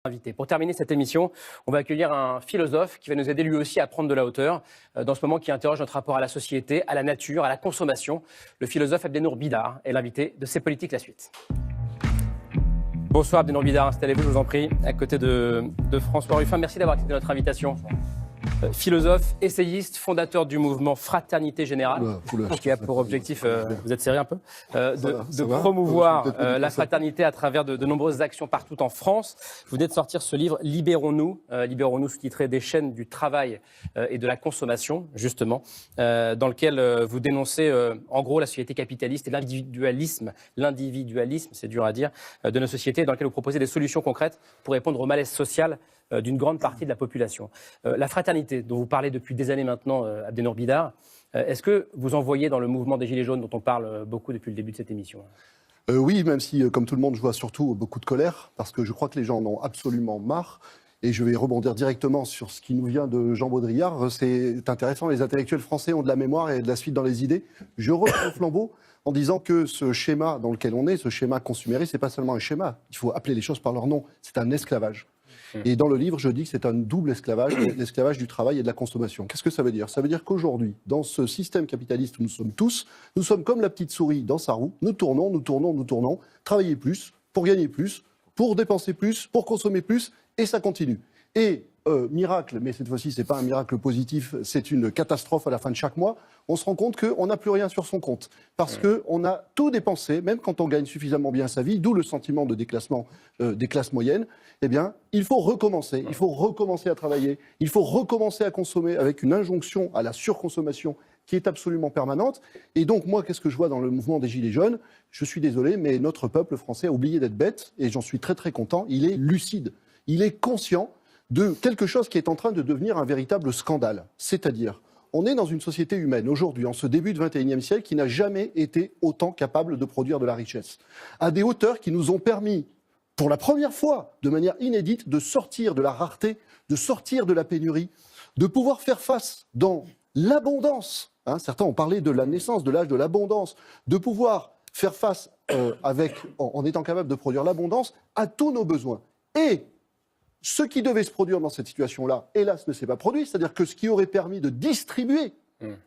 Invité. Pour terminer cette émission, on va accueillir un philosophe qui va nous aider lui aussi à prendre de la hauteur dans ce moment qui interroge notre rapport à la société, à la nature, à la consommation. Le philosophe Abdenour Bidar est l'invité de C'est politique la suite. Bonsoir Abdenour Bidar, installez-vous, je vous en prie, à côté de François Ruffin. Merci d'avoir accepté notre invitation. Philosophe, essayiste, fondateur du mouvement Fraternité Générale, qui a pour objectif, vous êtes sérieux un peu, de promouvoir la fraternité à travers de nombreuses actions partout en France. Vous venez de sortir ce livre, Libérons-nous, Libérons-nous, sous-titré Des chaînes du travail et de la consommation, justement, dans lequel vous dénoncez en gros la société capitaliste et l'individualisme, c'est dur à dire, de nos sociétés, dans lequel vous proposez des solutions concrètes pour répondre au malaise social d'une grande partie de la population. La fraternité dont vous parlez depuis des années maintenant, Abdenour Bidar, est-ce que vous en voyez dans le mouvement des Gilets jaunes dont on parle beaucoup depuis le début de cette émission? Oui, même si, comme tout le monde, je vois surtout beaucoup de colère, parce que je crois que les gens en ont absolument marre. Et je vais rebondir directement sur ce qui nous vient de Jean Baudrillard. C'est intéressant, les intellectuels français ont de la mémoire et de la suite dans les idées. Je reprends le flambeau en disant que ce schéma dans lequel on est, ce schéma consumériste, c'est pas seulement un schéma. Il faut appeler les choses par leur nom. C'est un esclavage. Et dans le livre, je dis que c'est un double esclavage, l'esclavage du travail et de la consommation. Qu'est-ce que ça veut dire? Ça veut dire qu'aujourd'hui, dans ce système capitaliste où nous sommes tous, nous sommes comme la petite souris dans sa roue. Nous tournons, nous tournons, nous tournons, travailler plus, pour gagner plus, pour dépenser plus, pour consommer plus, et ça continue. Et miracle, mais cette fois-ci, ce n'est pas un miracle positif, c'est une catastrophe à la fin de chaque mois, on se rend compte qu'on n'a plus rien sur son compte. Parce qu'on a tout dépensé, même quand on gagne suffisamment bien sa vie, d'où le sentiment de déclassement des classes moyennes. Eh bien, il faut recommencer. Il faut recommencer à travailler. Il faut recommencer à consommer avec une injonction à la surconsommation qui est absolument permanente. Et donc, moi, qu'est-ce que je vois dans le mouvement des Gilets jaunes? Je suis désolé, mais notre peuple français a oublié d'être bête, et j'en suis très très content. Il est lucide. Il est conscient de quelque chose qui est en train de devenir un véritable scandale. C'est-à-dire, on est dans une société humaine aujourd'hui, en ce début du XXIe siècle, qui n'a jamais été autant capable de produire de la richesse. À des hauteurs qui nous ont permis, pour la première fois, de manière inédite, de sortir de la rareté, de sortir de la pénurie, de pouvoir faire face dans l'abondance. Certains ont parlé de la naissance, de l'âge de l'abondance, de pouvoir faire face en étant capable de produire l'abondance à tous nos besoins. Et ce qui devait se produire dans cette situation-là, hélas, ne s'est pas produit. C'est-à-dire que ce qui aurait permis de distribuer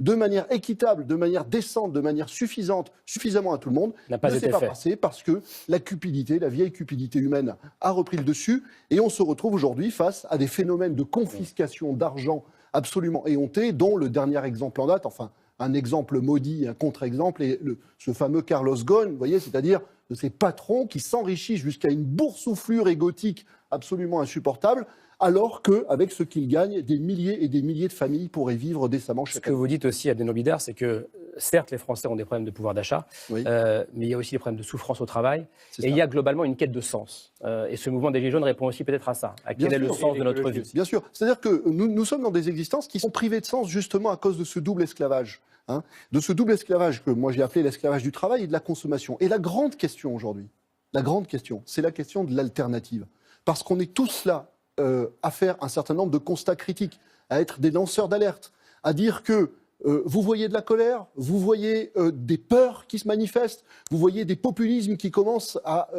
de manière équitable, de manière décente, de manière suffisante, suffisamment à tout le monde, ne s'est pas passé parce que la cupidité, la vieille cupidité humaine a repris le dessus. Et on se retrouve aujourd'hui face à des phénomènes de confiscation d'argent absolument éhontés, dont le dernier exemple en date, enfin un exemple maudit, un contre-exemple, est ce fameux Carlos Ghosn, vous voyez, c'est-à-dire de ces patrons qui s'enrichissent jusqu'à une boursouflure égotique absolument insupportable, alors qu'avec ce qu'ils gagnent, des milliers et des milliers de familles pourraient vivre décemment chaque année. Ce que vous dites aussi, Abdenour Bidar, c'est que certes, les Français ont des problèmes de pouvoir d'achat, oui. Mais il y a aussi des problèmes de souffrance au travail, et il y a globalement une quête de sens. Et ce mouvement des Gilets jaunes répond aussi peut-être à ça, à quel est le sens de notre vie. Bien sûr, c'est-à-dire que nous sommes dans des existences qui sont privées de sens justement à cause de ce double esclavage. De ce double esclavage que moi j'ai appelé l'esclavage du travail et de la consommation. Et la grande question aujourd'hui, c'est la question de l'alternative. Parce qu'on est tous là à faire un certain nombre de constats critiques, à être des lanceurs d'alerte, à dire que vous voyez de la colère, vous voyez des peurs qui se manifestent, vous voyez des populismes qui commencent à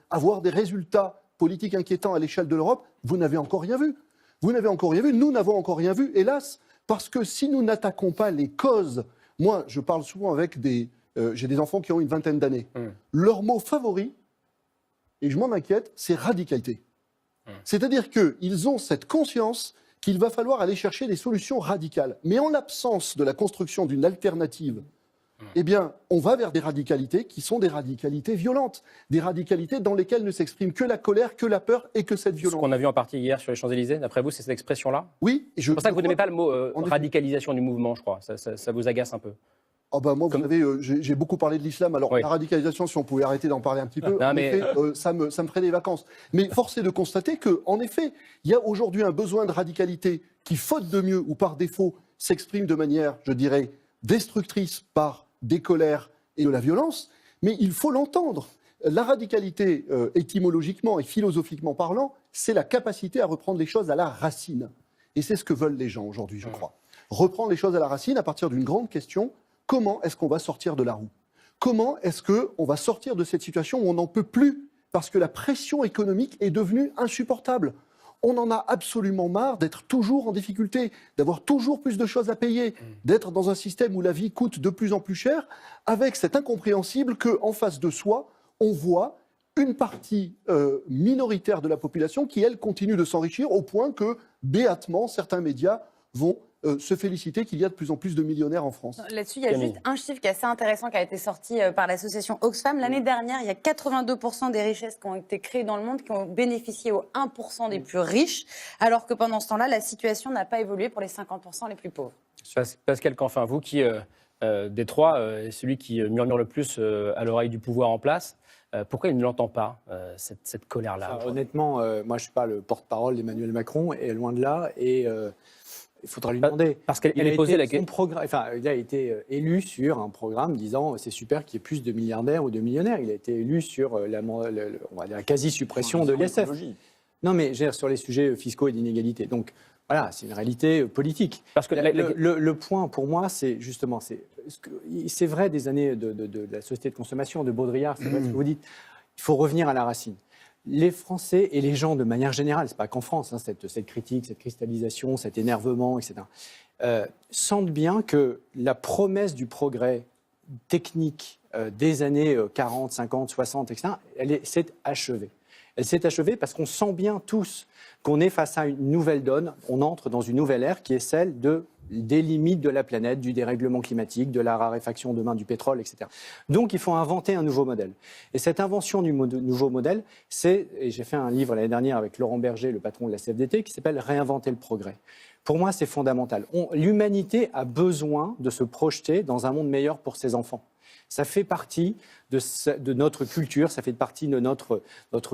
avoir des résultats politiques inquiétants à l'échelle de l'Europe. Vous n'avez encore rien vu. Vous n'avez encore rien vu, nous n'avons encore rien vu, hélas, parce que si nous n'attaquons pas les causes. Moi, je parle souvent avec j'ai des enfants qui ont une vingtaine d'années. Leur mot favori, et je m'en inquiète, c'est radicalité. C'est-à-dire qu'ils ont cette conscience qu'il va falloir aller chercher des solutions radicales. Mais en l'absence de la construction d'une alternative, eh bien, on va vers des radicalités qui sont des radicalités violentes, des radicalités dans lesquelles ne s'exprime que la colère, que la peur et que cette violence. Ce qu'on a vu en partie hier sur les Champs-Élysées, d'après vous, c'est cette expression-là? Oui. C'est pour ça que vous n'aimez pas le mot radicalisation du mouvement, je crois. Ça vous agace un peu? Moi, vous savez, j'ai beaucoup parlé de l'islam. Alors, la radicalisation, si on pouvait arrêter d'en parler un petit peu, ça me ferait des vacances. Mais force est de constater qu'en effet, il y a aujourd'hui un besoin de radicalité qui, faute de mieux ou par défaut, s'exprime de manière, je dirais, destructrice par des colères et de la violence. Mais il faut l'entendre. La radicalité, étymologiquement et philosophiquement parlant, c'est la capacité à reprendre les choses à la racine. Et c'est ce que veulent les gens aujourd'hui, je crois. Reprendre les choses à la racine à partir d'une grande question. Comment est-ce qu'on va sortir de la roue? Comment est-ce qu'on va sortir de cette situation où on n'en peut plus? parce que la pression économique est devenue insupportable. On en a absolument marre d'être toujours en difficulté, d'avoir toujours plus de choses à payer, d'être dans un système où la vie coûte de plus en plus cher, avec cet incompréhensible qu'en face de soi, on voit une partie minoritaire de la population qui, elle, continue de s'enrichir au point que, béatement, certains médias vont se féliciter qu'il y a de plus en plus de millionnaires en France. Là-dessus, il y a juste un chiffre qui est assez intéressant qui a été sorti par l'association Oxfam. L'année dernière, il y a 82% des richesses qui ont été créées dans le monde qui ont bénéficié aux 1% des plus riches, alors que pendant ce temps-là, la situation n'a pas évolué pour les 50% les plus pauvres. Pascal Canfin, vous qui, des trois, est celui qui murmure le plus à l'oreille du pouvoir en place, pourquoi il ne l'entend pas, cette colère-là? Honnêtement, moi je ne suis pas le porte-parole d'Emmanuel Macron, et loin de là, et il faudra lui demander. Parce qu'elle est posée la question. Il a été élu sur un programme disant c'est super qu'il y ait plus de milliardaires ou de millionnaires. Il a été élu sur la quasi-suppression de l'ISF. Non, mais sur les sujets fiscaux et d'inégalité. Donc voilà, c'est une réalité politique. Parce que le point pour moi, c'est justement, c'est vrai des années de la société de consommation, de Baudrillard, c'est vrai ce que vous dites. Il faut revenir à la racine. Les Français et les gens de manière générale, c'est pas qu'en France, cette critique, cette cristallisation, cet énervement, etc., sentent bien que la promesse du progrès technique des années 40, 50, 60, etc., elle s'est achevée. Elle s'est achevée parce qu'on sent bien tous qu'on est face à une nouvelle donne, on entre dans une nouvelle ère qui est celle des limites de la planète, du dérèglement climatique, de la raréfaction demain du pétrole, etc. Donc il faut inventer un nouveau modèle. Et cette invention du nouveau modèle, et j'ai fait un livre l'année dernière avec Laurent Berger, le patron de la CFDT, qui s'appelle « Réinventer le progrès ». Pour moi, c'est fondamental. L'humanité a besoin de se projeter dans un monde meilleur pour ses enfants. Ça fait partie de notre culture, ça fait partie de notre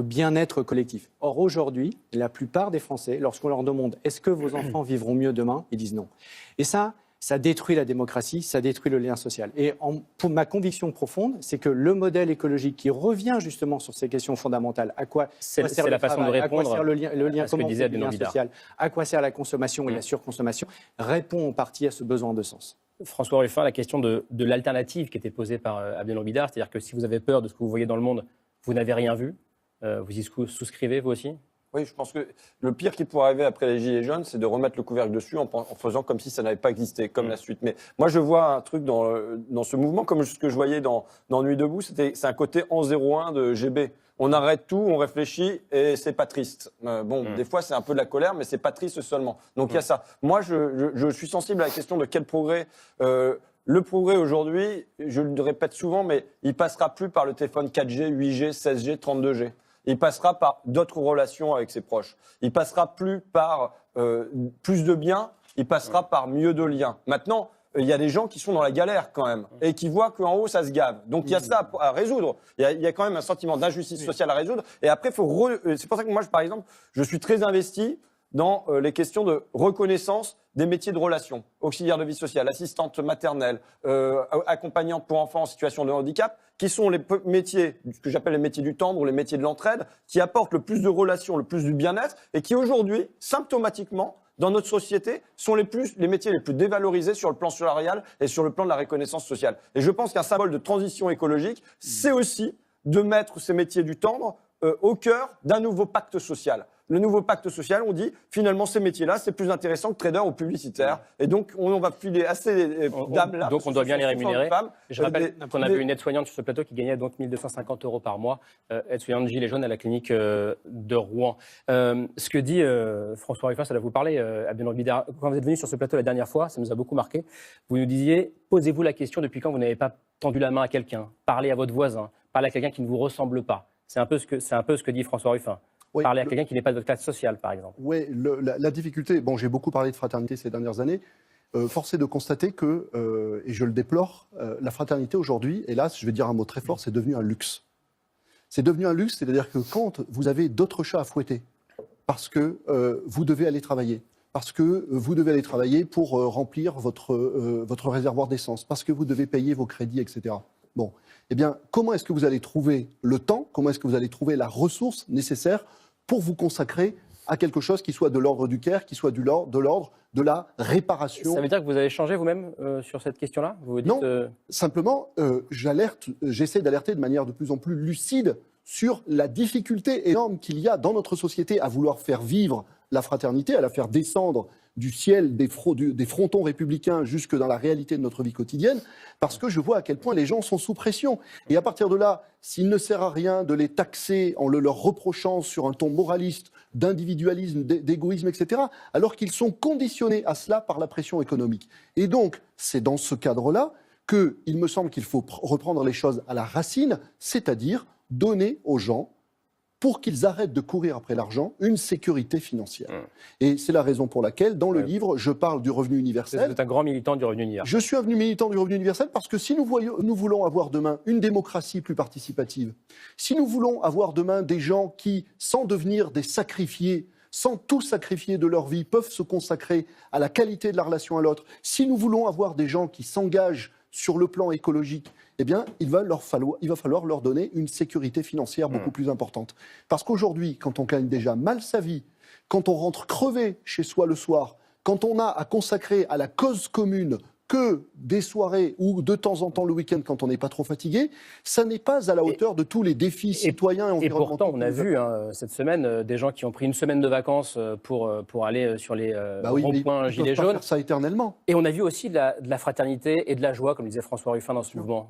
bien-être collectif. Or, aujourd'hui, la plupart des Français, lorsqu'on leur demande « Est-ce que vos enfants vivront mieux demain ?», ils disent non. Et ça détruit la démocratie, ça détruit le lien social. Et pour ma conviction profonde, c'est que le modèle écologique qui revient justement sur ces questions fondamentales, à quoi sert la façon de répondre à quoi sert le lien, à ce que disait Abdel Bidar social, à quoi sert la consommation et la surconsommation, répond en partie à ce besoin de sens. François Ruffin, la question de l'alternative qui était posée par Abdel Bidar, c'est-à-dire que si vous avez peur de ce que vous voyez dans le monde, vous n'avez rien vu. Vous y souscrivez, vous aussi ? Oui, je pense que le pire qui pourrait arriver après les Gilets jaunes, c'est de remettre le couvercle dessus en faisant comme si ça n'avait pas existé, comme la suite. Mais moi, je vois un truc dans ce mouvement, comme ce que je voyais dans Nuit debout, c'est un côté en 01 de GB. On arrête tout, on réfléchit et c'est pas triste. Des fois, c'est un peu de la colère, mais c'est pas triste seulement. Donc, il y a ça. Moi, je suis sensible à la question de quel progrès. Le progrès aujourd'hui, je le répète souvent, mais il passera plus par le téléphone 4G, 8G, 16G, 32G. Il passera par d'autres relations avec ses proches. Il passera plus par plus de biens, il passera par mieux de liens. Maintenant, il y a des gens qui sont dans la galère quand même et qui voient qu'en haut, ça se gave. Donc, il y a ça à résoudre. Il y a quand même un sentiment d'injustice sociale à résoudre. Et après, c'est pour ça que moi, par exemple, je suis très investi dans les questions de reconnaissance des métiers de relation, auxiliaire de vie sociale, assistante maternelle, accompagnante pour enfants en situation de handicap, qui sont les métiers, ce que j'appelle les métiers du tendre ou les métiers de l'entraide, qui apportent le plus de relations, le plus du bien-être, et qui aujourd'hui, symptomatiquement, dans notre société, sont les métiers les plus dévalorisés sur le plan salarial et sur le plan de la reconnaissance sociale. Et je pense qu'un symbole de transition écologique, c'est aussi de mettre ces métiers du tendre au cœur d'un nouveau pacte social. Le nouveau pacte social, on dit, finalement, ces métiers-là, c'est plus intéressant que trader ou publicitaire. Et donc, on va filer à ces dames-là. Donc, on doit bien les rémunérer. Je rappelle qu'on avait une aide-soignante sur ce plateau qui gagnait donc 1 250 € par mois, aide-soignante Gilets jaunes à la clinique de Rouen. Ce que dit François Ruffin, ça doit vous parler, Abdel Bidar. Quand vous êtes venu sur ce plateau la dernière fois, ça nous a beaucoup marqué. Vous nous disiez, posez-vous la question depuis quand vous n'avez pas tendu la main à quelqu'un, parlez à votre voisin, parlez à quelqu'un qui ne vous ressemble pas. C'est un peu ce que dit François Ruffin. Oui, parler à quelqu'un qui n'est pas de votre classe sociale, par exemple. Oui, la difficulté, j'ai beaucoup parlé de fraternité ces dernières années, force est de constater que, et je le déplore, la fraternité aujourd'hui, hélas, je vais dire un mot très fort, c'est devenu un luxe. C'est devenu un luxe, c'est-à-dire que quand vous avez d'autres chats à fouetter, parce que vous devez aller travailler, parce que vous devez aller travailler pour remplir votre réservoir d'essence, parce que vous devez payer vos crédits, etc. Bon, eh bien, comment est-ce que vous allez trouver le temps, comment est-ce que vous allez trouver la ressource nécessaire pour vous consacrer à quelque chose qui soit de l'ordre du care, qui soit de l'ordre de la réparation. Ça veut dire que vous avez changé vous-même sur cette question-là ? Vous dites, non, simplement, j'essaie d'alerter de manière de plus en plus lucide sur la difficulté énorme qu'il y a dans notre société à vouloir faire vivre la fraternité, à la faire descendre du ciel des frontons républicains jusque dans la réalité de notre vie quotidienne, parce que je vois à quel point les gens sont sous pression. Et à partir de là, s'il ne sert à rien de les taxer en leur reprochant sur un ton moraliste, d'individualisme, d'égoïsme, etc., alors qu'ils sont conditionnés à cela par la pression économique. Et donc, c'est dans ce cadre-là qu'il me semble qu'il faut reprendre les choses à la racine, c'est-à-dire donner aux gens, pour qu'ils arrêtent de courir après l'argent, une sécurité financière. Et c'est la raison pour laquelle, dans le livre, je parle du revenu universel. Vous êtes un grand militant du revenu universel. Je suis un militant du revenu universel parce que si nous voulons avoir demain une démocratie plus participative, si nous voulons avoir demain des gens qui, sans devenir des sacrifiés, sans tout sacrifier de leur vie, peuvent se consacrer à la qualité de la relation à l'autre, si nous voulons avoir des gens qui s'engagent sur le plan écologique, eh bien, il va falloir leur donner une sécurité financière beaucoup plus importante. Parce qu'aujourd'hui, quand on gagne déjà mal sa vie, quand on rentre crevé chez soi le soir, quand on a à consacrer à la cause commune que des soirées ou de temps en temps le week-end quand on n'est pas trop fatigué, ça n'est pas à la hauteur de tous les défis citoyens et environnementaux. Et pourtant, on a vu cette semaine des gens qui ont pris une semaine de vacances pour aller sur les ronds-points gilets jaunes. Faire ça éternellement. Et on a vu aussi de la fraternité et de la joie, comme disait François Ruffin dans ce mouvement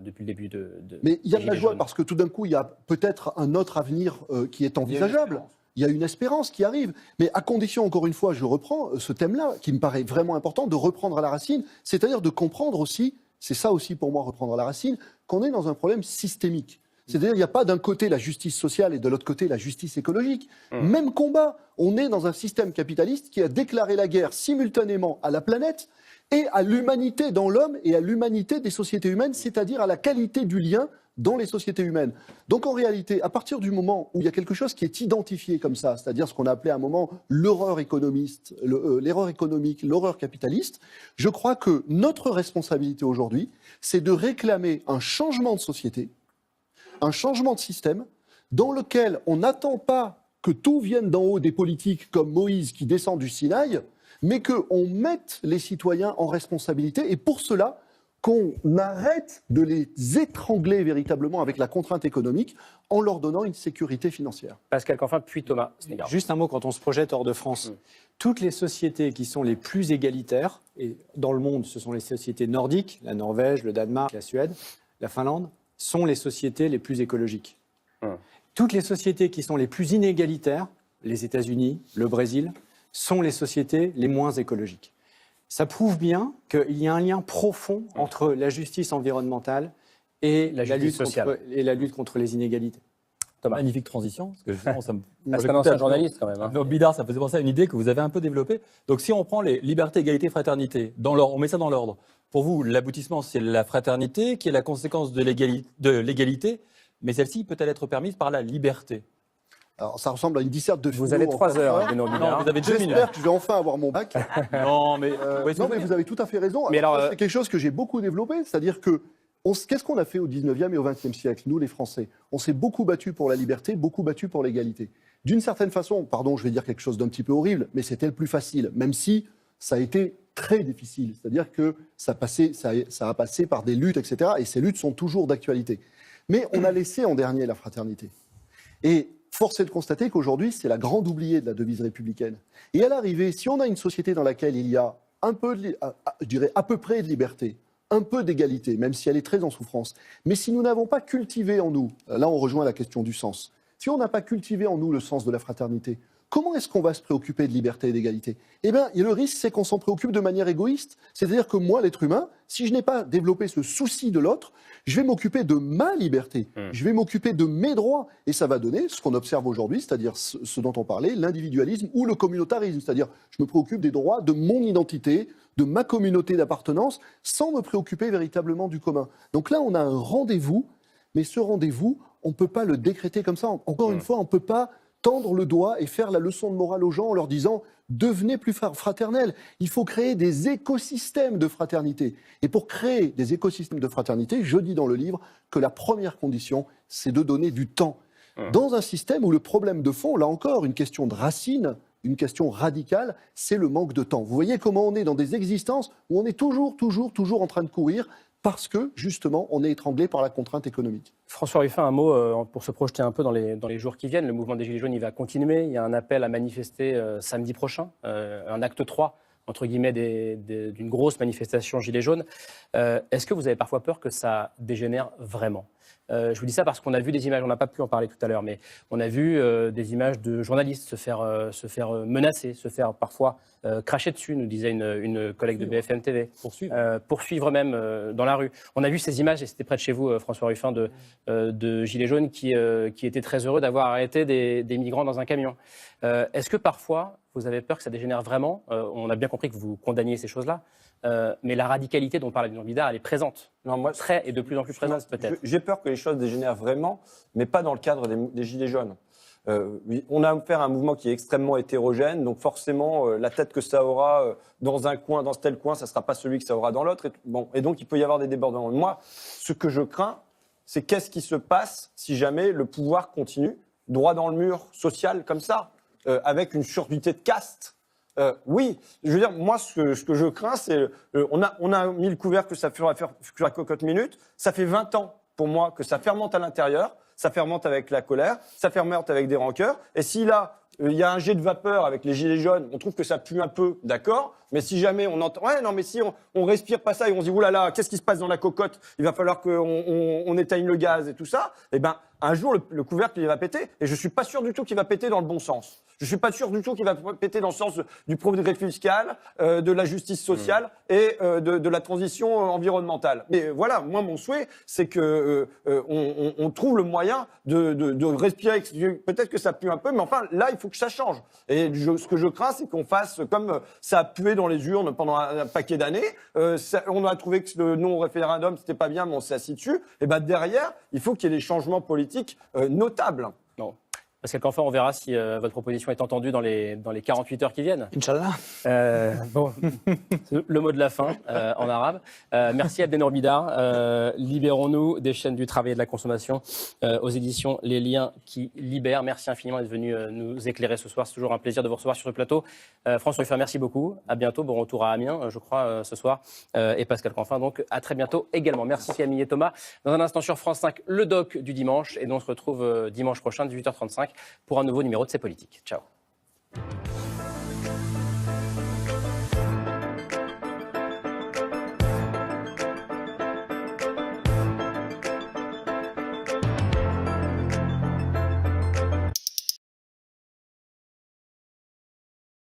depuis le début de Mais il y a de la joie parce que tout d'un coup, il y a peut-être un autre avenir qui est envisageable. Il y a une espérance qui arrive, mais à condition, encore une fois, je reprends ce thème-là, qui me paraît vraiment important, de reprendre à la racine, c'est-à-dire de comprendre aussi, c'est ça aussi pour moi, reprendre à la racine, qu'on est dans un problème systémique. C'est-à-dire qu'il n'y a pas d'un côté la justice sociale et de l'autre côté la justice écologique. Même combat, on est dans un système capitaliste qui a déclaré la guerre simultanément à la planète et à l'humanité dans l'homme et à l'humanité des sociétés humaines, c'est-à-dire à la qualité du lien dans les sociétés humaines. Donc en réalité, à partir du moment où il y a quelque chose qui est identifié comme ça, c'est-à-dire ce qu'on a appelé à un moment l'horreur économiste, l'erreur économique, l'horreur capitaliste, je crois que notre responsabilité aujourd'hui, c'est de réclamer un changement de société, un changement de système, dans lequel on n'attend pas que tout vienne d'en haut des politiques comme Moïse qui descend du Sinaï, mais qu'on mette les citoyens en responsabilité, et pour cela, qu'on arrête de les étrangler véritablement avec la contrainte économique en leur donnant une sécurité financière. Pascal Canfin, puis Thomas Snegard. Juste un mot, quand on se projette hors de France, toutes les sociétés qui sont les plus égalitaires, et dans le monde, ce sont les sociétés nordiques, la Norvège, le Danemark, la Suède, la Finlande, sont les sociétés les plus écologiques. Toutes les sociétés qui sont les plus inégalitaires, les États-Unis, le Brésil, sont les sociétés les moins écologiques. Ça prouve bien qu'il y a un lien profond entre la justice environnementale et la lutte contre les inégalités. Thomas. Magnifique transition, parce que justement, ça me... C'est un ancien journaliste quand même. Hein. Bidard, ça me faisait penser à une idée que vous avez un peu développée. Donc si on prend les liberté, égalité, fraternité, on met ça dans l'ordre. Pour vous, l'aboutissement, c'est la fraternité qui est la conséquence de l'égalité, mais celle-ci peut-elle être permise par la liberté? Alors, ça ressemble à une disserte de philo. Vous avez 3 heures, Benoît Bidard. Vous avez 2 minutes. J'espère que je vais enfin avoir mon bac. Non, mais vous avez tout à fait raison. Mais alors, c'est quelque chose que j'ai beaucoup développé, c'est-à-dire que qu'est-ce qu'on a fait au 19e et au 20e siècle, nous les Français? On s'est beaucoup battu pour la liberté, beaucoup battu pour l'égalité. D'une certaine façon, pardon, je vais dire quelque chose d'un petit peu horrible, mais c'était le plus facile, même si ça a été très difficile. C'est-à-dire que ça a passé par des luttes, etc. Et ces luttes sont toujours d'actualité. Mais on a laissé en dernier la fraternité. Et force est de constater qu'aujourd'hui, c'est la grande oubliée de la devise républicaine. Et à l'arrivée, si on a une société dans laquelle il y a je dirais à peu près de liberté, un peu d'égalité, même si elle est très en souffrance, mais si nous n'avons pas cultivé en nous, là on rejoint la question du sens, si on n'a pas cultivé en nous le sens de la fraternité, comment est-ce qu'on va se préoccuper de liberté et d'égalité? Eh bien, le risque, c'est qu'on s'en préoccupe de manière égoïste. C'est-à-dire que moi, l'être humain, si je n'ai pas développé ce souci de l'autre, je vais m'occuper de ma liberté, je vais m'occuper de mes droits, et ça va donner ce qu'on observe aujourd'hui, c'est-à-dire ce dont on parlait, l'individualisme ou le communautarisme, c'est-à-dire je me préoccupe des droits de mon identité, de ma communauté d'appartenance, sans me préoccuper véritablement du commun. Donc là, on a un rendez-vous, mais ce rendez-vous, on ne peut pas le décréter comme ça. Encore une fois, on ne peut pas tendre le doigt et faire la leçon de morale aux gens en leur disant « devenez plus fraternels ». Il faut créer des écosystèmes de fraternité. Et pour créer des écosystèmes de fraternité, je dis dans le livre que la première condition, c'est de donner du temps. Dans un système où le problème de fond, là encore, une question de racine, une question radicale, c'est le manque de temps. Vous voyez comment on est dans des existences où on est toujours en train de courir, parce que, justement, on est étranglé par la contrainte économique. François Ruffin, un mot pour se projeter un peu dans les jours qui viennent. Le mouvement des Gilets jaunes, il va continuer. Il y a un appel à manifester samedi prochain, un acte 3, entre guillemets, d'une grosse manifestation Gilets jaunes. Est-ce que vous avez parfois peur que ça dégénère vraiment ? Je vous dis ça parce qu'on a vu des images, on n'a pas pu en parler tout à l'heure, mais on a vu des images de journalistes se faire menacer, se faire parfois cracher dessus, nous disait une collègue de BFM TV. Poursuivre même dans la rue. On a vu ces images, et c'était près de chez vous, François Ruffin, de Gilets jaunes qui étaient très heureux d'avoir arrêté des migrants dans un camion. Est-ce que parfois, vous avez peur que ça dégénère vraiment ? On a bien compris que vous condamniez ces choses-là. Mais la radicalité dont parle Abdel Bidar, elle est présente. Non, moi, très et de plus en plus présente, peut-être. J'ai peur que les choses dégénèrent vraiment, mais pas dans le cadre des Gilets jaunes. On a affaire à un mouvement qui est extrêmement hétérogène, donc forcément, la tête que ça aura dans un coin, dans tel coin, ça ne sera pas celui que ça aura dans l'autre. Et donc, il peut y avoir des débordements. Moi, ce que je crains, c'est qu'est-ce qui se passe si jamais le pouvoir continue, droit dans le mur social comme ça, avec une surdité de caste. Oui, je veux dire, moi, ce que je crains, c'est... on a mis le couvert que ça fera faire la cocotte minute. Ça fait 20 ans, pour moi, que ça fermente à l'intérieur. Ça fermente avec la colère, ça fermente avec des rancœurs. Et si là, il y a un jet de vapeur avec les gilets jaunes, on trouve que ça pue un peu, d'accord. Mais si jamais on entend... Ouais, non, mais si on respire pas ça et on se dit, oulala, qu'est-ce qui se passe dans la cocotte ? Il va falloir qu'on éteigne le gaz et tout ça. Eh ben, un jour, le couvercle, il va péter. Et je suis pas sûr du tout qu'il va péter dans le bon sens. Je suis pas sûr du tout qu'il va péter dans le sens du progrès fiscal, de la justice sociale et de la transition environnementale. Mais voilà, moi, mon souhait, c'est que on trouve le moyen de respirer. Peut-être que ça pue un peu, mais enfin, là, il faut que ça change. Et ce que je crains, c'est qu'on fasse comme ça a pué dans les urnes pendant un paquet d'années. On a trouvé que le non-référendum, c'était pas bien, mais on s'est assis dessus. Et ben derrière, il faut qu'il y ait des changements politiques notables. Non. Pascal Canfin, on verra si votre proposition est entendue dans les 48 heures qui viennent. Inch'Allah. Bon, le mot de la fin en arabe. Merci Abdel Bidar. Libérons-nous des chaînes du travail et de la consommation aux éditions Les Liens qui libèrent. Merci infiniment d'être venu nous éclairer ce soir. C'est toujours un plaisir de vous recevoir sur ce plateau. François Ruffin, merci beaucoup. À bientôt. Bon retour à Amiens, je crois, ce soir. Et Pascal Canfin, donc à très bientôt également. Merci Camille et Thomas. Dans un instant sur France 5, le doc du dimanche. Et donc on se retrouve dimanche prochain, 18h35. Pour un nouveau numéro de C'est Politique. Ciao.